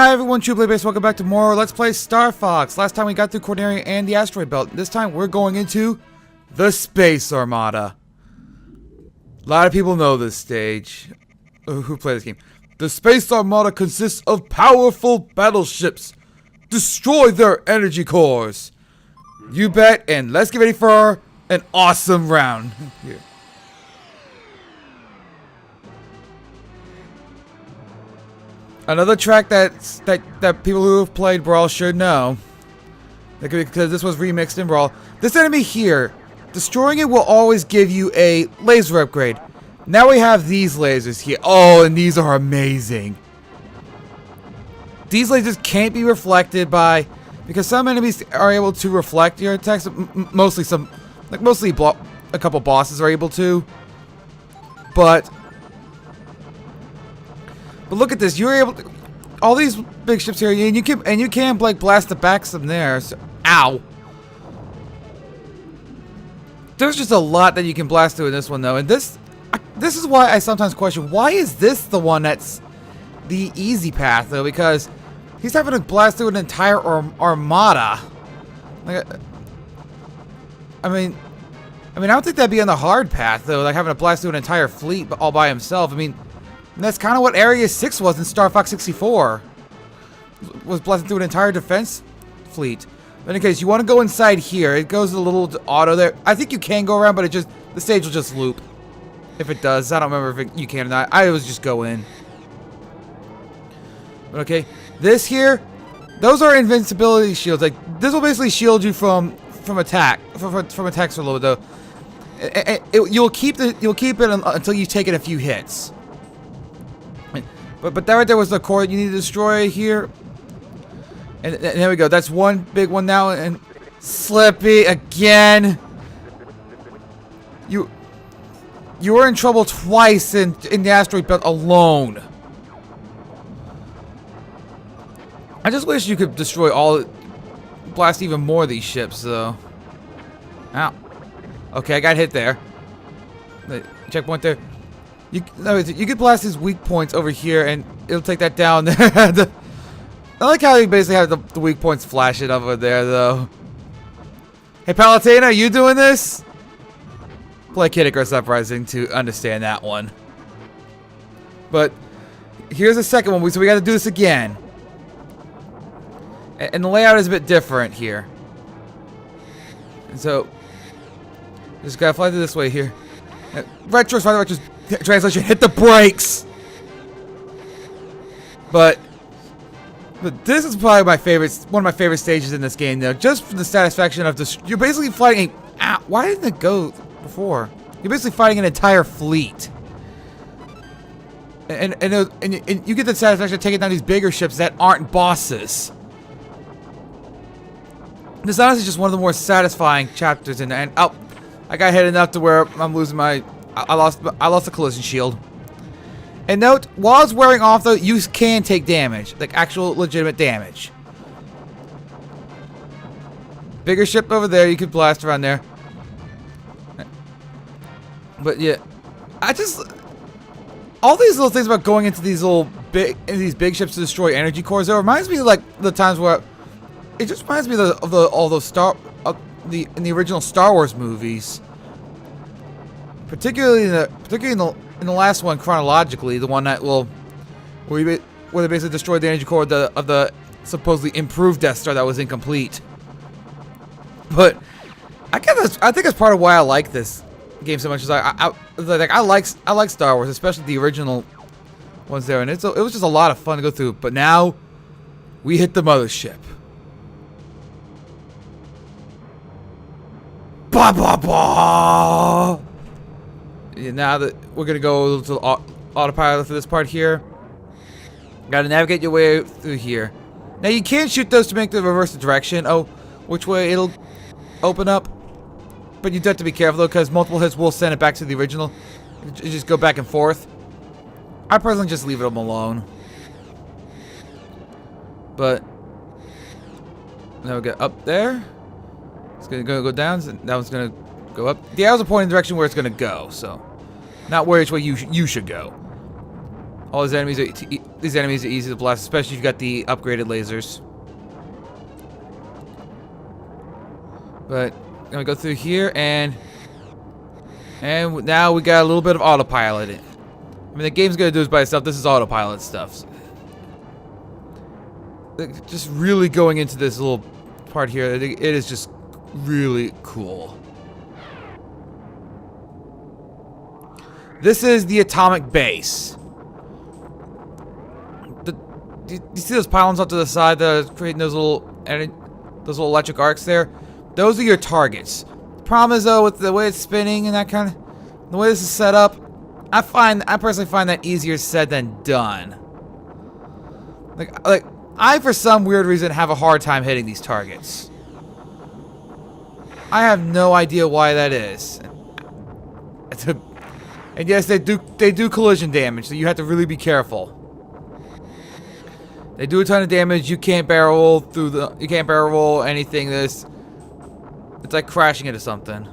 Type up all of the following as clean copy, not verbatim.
Hi everyone, True Blade Base, welcome back to more Let's Play Star Fox. Last time we got through Corneria and the asteroid belt. This time we're going into the Space Armada. A lot of people know this stage. Who play this game? The Space Armada consists of powerful battleships. Destroy their energy cores. You bet, and let's get ready for an awesome round. Here. Another track that people who have played Brawl should know, because this was remixed in Brawl. This enemy here, destroying it will always give you a laser upgrade. Now we have these lasers here. Oh, and these are amazing. These lasers can't be reflected by, because some enemies are able to reflect your attacks. Mostly a couple bosses are able to, but look at this. You're able to, all these big ships here, and you can like blast the backs of them there. So, ow! There's just a lot that you can blast through in this one, though, and this is why I sometimes question, why is this the one that's the easy path, though? Because he's having to blast through an entire armada. Like, I mean, I don't think that'd be on the hard path, though. Like having to blast through an entire fleet all by himself. I mean. And that's kind of what Area 6 was in Star Fox 64. Was blasting through an entire defense fleet. But in any case, you want to go inside here. It goes a little auto there. I think you can go around, but the stage will just loop. If it does. I don't remember if you can or not. I always just go in. But okay. This here, those are invincibility shields. Like, this will basically shield you from attack. From attacks for a little bit, though. You'll keep it until you take it a few hits. But that right there was the core that you need to destroy here. And there we go. That's one big one now. And Slippy again. You were in trouble twice in the asteroid belt alone. I just wish you could destroy blast even more of these ships, though. Ow. Okay, I got hit there. The checkpoint there. You could blast his weak points over here, and it'll take that down there. I like how you basically have the weak points flashing over there, though. Hey, Palutena, are you doing this? Play Kid Icarus Uprising to understand that one. But here's the second one, so we got to do this again. And the layout is a bit different here. And so, just gotta fly through this way here. Retros, find the retros. Translation, hit the brakes. But this is probably one of my favorite stages in this game, though, just for the satisfaction of this. You're basically fighting why didn't it go before? You're basically fighting an entire fleet, and you get the satisfaction of taking down these bigger ships that aren't bosses. This is honestly just one of the more satisfying chapters in there. And I got hit enough to where I'm losing my. I lost the collision shield. And note, while it's wearing off, though, you can take damage, like actual legitimate damage. Bigger ship over there, you could blast around there. But yeah, all these little things about going into these big ships to destroy energy cores. It reminds me of like the times where it just reminds me of all those in the original Star Wars movies. Particularly in the last one, chronologically, the one that where they basically destroyed the energy core of the supposedly improved Death Star that was incomplete. But I think that's part of why I like this game so much. Is I like Star Wars, especially the original ones there, and it was just a lot of fun to go through. But now we hit the mothership. Ba ba ba. Now that we're gonna go to autopilot for this part here, gotta navigate your way through here. Now you can shoot those to make the reverse direction. Oh, which way it'll open up, but you do have to be careful though, because multiple hits will send it back to the original. You just go back and forth. I personally just leave them alone. But now we got up there. It's gonna go down. That one's gonna go up. The arrows are pointing in the direction where it's gonna go, so not which way you should go. All these enemies are easy to blast, especially if you've got the upgraded lasers. But I'm gonna go through here and now we got a little bit of autopilot. I mean, the game's gonna do this by itself. This is autopilot stuff. Like, just really going into this little part here, it is just really cool. This is the atomic base. Do you see those pylons off to the side that are creating those little electric arcs there? Those are your targets. The problem is though, with the way it's spinning and that kind of, the way this is set up, I personally find that easier said than done. Like I for some weird reason have a hard time hitting these targets. I have no idea why that is. And yes, they do collision damage, so you have to really be careful. They do a ton of damage. You can't barrel roll anything. It's like crashing into something.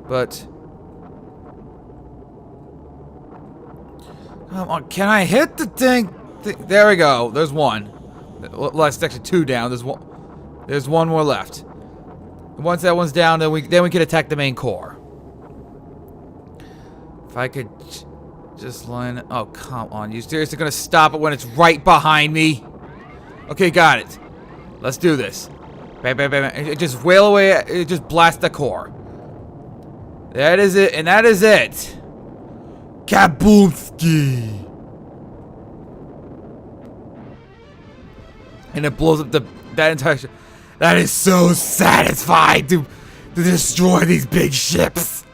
But come on, can I hit the thing? There we go. There's one. Well, that's actually two down. There's one more left. And once that one's down, then we can attack the main core. If I could just line. Oh, come on! You seriously gonna stop it when it's right behind me? Okay, got it. Let's do this. Bam, bam, bam. Just wail away. Just blast the core. That is it, and that is it. Kaboomski. And it blows up that entire ship. That is so satisfying to destroy these big ships.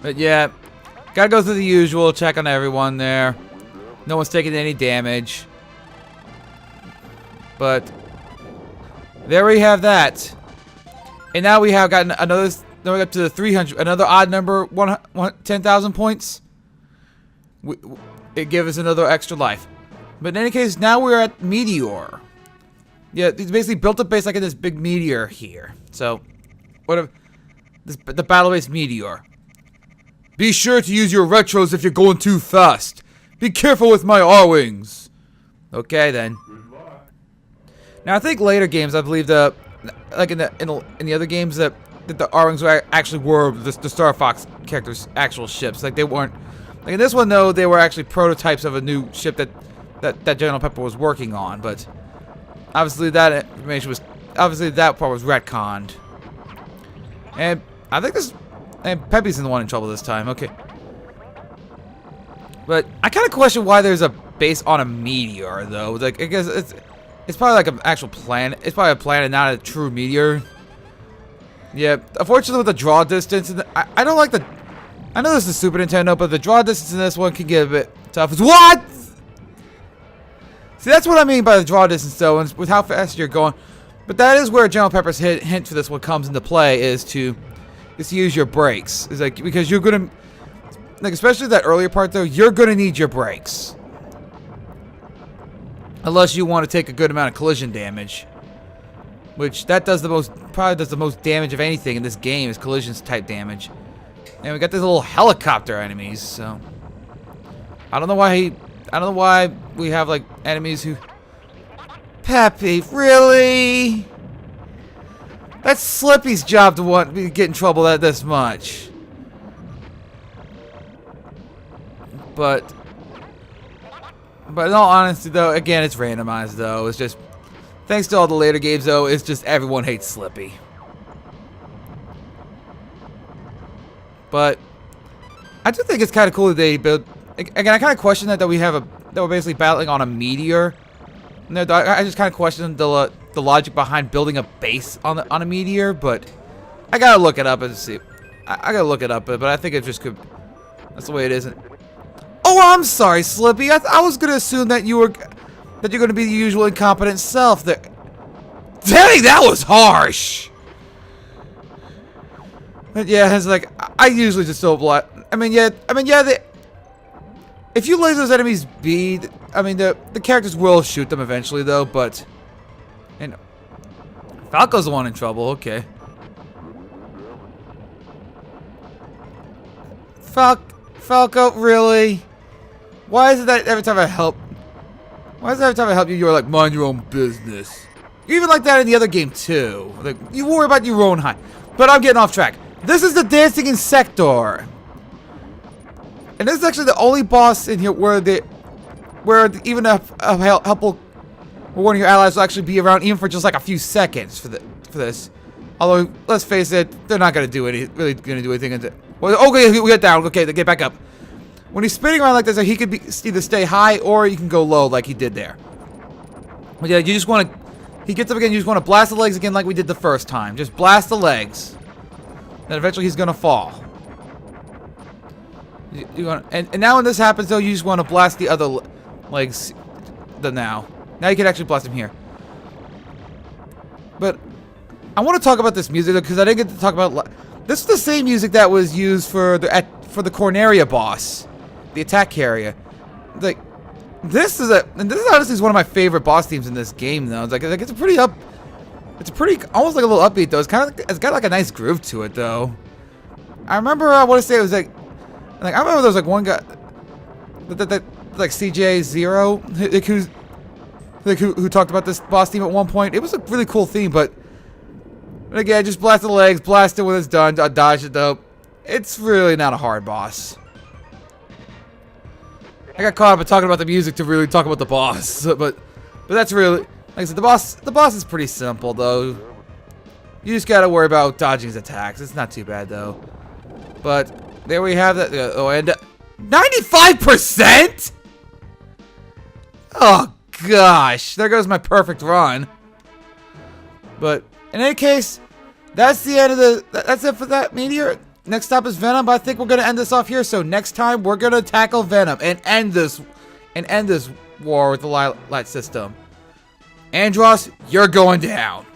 But yeah, gotta go through the usual, check on everyone there. No one's taking any damage. But there we have that. And now we have gotten another. Now we're up to the 300, another odd number, 10,000 points. It gives us another extra life. But in any case, now we're at Meteor. Yeah, it's basically built a base like in this big meteor here. So, the battle base Meteor. Be sure to use your retros if you're going too fast. Be careful with my R-wings. Okay then. Now I think later games, I believe like in the other games that the R-wings actually were the Star Fox characters' actual ships. Like they weren't. Like in this one though, they were actually prototypes of a new ship that General Pepper was working on. But obviously that information was that part was retconned. And I think Peppy's the one in trouble this time. Okay. But I kind of question why there's a base on a meteor though. Like I guess it's probably like an actual planet. It's probably a planet, not a true meteor. Yeah, unfortunately with the draw distance, I don't like the. I know this is Super Nintendo, but the draw distance in this one can get a bit tough. What? See, that's what I mean by the draw distance, though, and with how fast you're going. But that is where General Pepper's hint for this one comes into play, is to use your brakes. It's like because you're gonna, like especially that earlier part though, you're gonna need your brakes, unless you want to take a good amount of collision damage. Which that probably does the most damage of anything in this game is collisions type damage. And we got these little helicopter enemies, so I don't know why we have like enemies who. Peppy, really? That's Slippy's job to get in trouble at this much. But in all honesty though, again it's randomized though. It's just thanks to all the later games though, it's just everyone hates Slippy. But I do think it's kind of cool that they build. Again, I kind of question that we're basically battling on a meteor. No, I just kind of question the logic behind building a base on a meteor, but I gotta look it up and see. I gotta look it up, but I think it just could. That's the way it is. Oh, I'm sorry, Slippy. I was gonna assume that you're gonna be the usual incompetent self. Dang, that was harsh. But yeah, it's like I usually just don't block. If you let those enemies be, the characters will shoot them eventually though. But Falco's the one in trouble. Okay. Falco, really? Why is it that every time I help... Why is it every time I help you, you're like, mind your own business? You're even like that in the other game, too. Like, you worry about your own high. But I'm getting off track. This is the Dancing Insector. And this is actually the only boss in here where even a helpful... Where one of your allies will actually be around even for just like a few seconds for this. Although, let's face it, they're not going to do anything. Well, okay, we get down. Okay, get back up. When he's spinning around like this, he could either stay high or you can go low like he did there. But yeah, you just want to... He gets up again, you just want to blast the legs again like we did the first time. Just blast the legs. Then eventually he's going to fall. And now when this happens, though, you just want to blast the other legs. Now you can actually blast him here. But I want to talk about this music because I didn't get to talk about. This is the same music that was used for the Corneria boss, the attack carrier. Like this is honestly one of my favorite boss themes in this game. Though it's it's a pretty almost like a little upbeat though. It's got like a nice groove to it though. I remember I want to say it was like I remember there was like one guy that like CJ0 who talked about this boss theme at one point. It was a really cool theme, but again, just blast the legs, blast it when it's done, dodge it though. It's really not a hard boss. I got caught up in talking about the music to really talk about the boss, but that's really, like I said, the boss is pretty simple though. You just gotta worry about dodging his attacks. It's not too bad though. But there we have that. Oh, and 95%. Oh gosh, there goes my perfect run. But in any case, that's the end of that's it for that meteor. Next up is Venom, but I think we're gonna end this off here. So next time we're gonna tackle Venom and end this war with the light system. Andros, you're going down.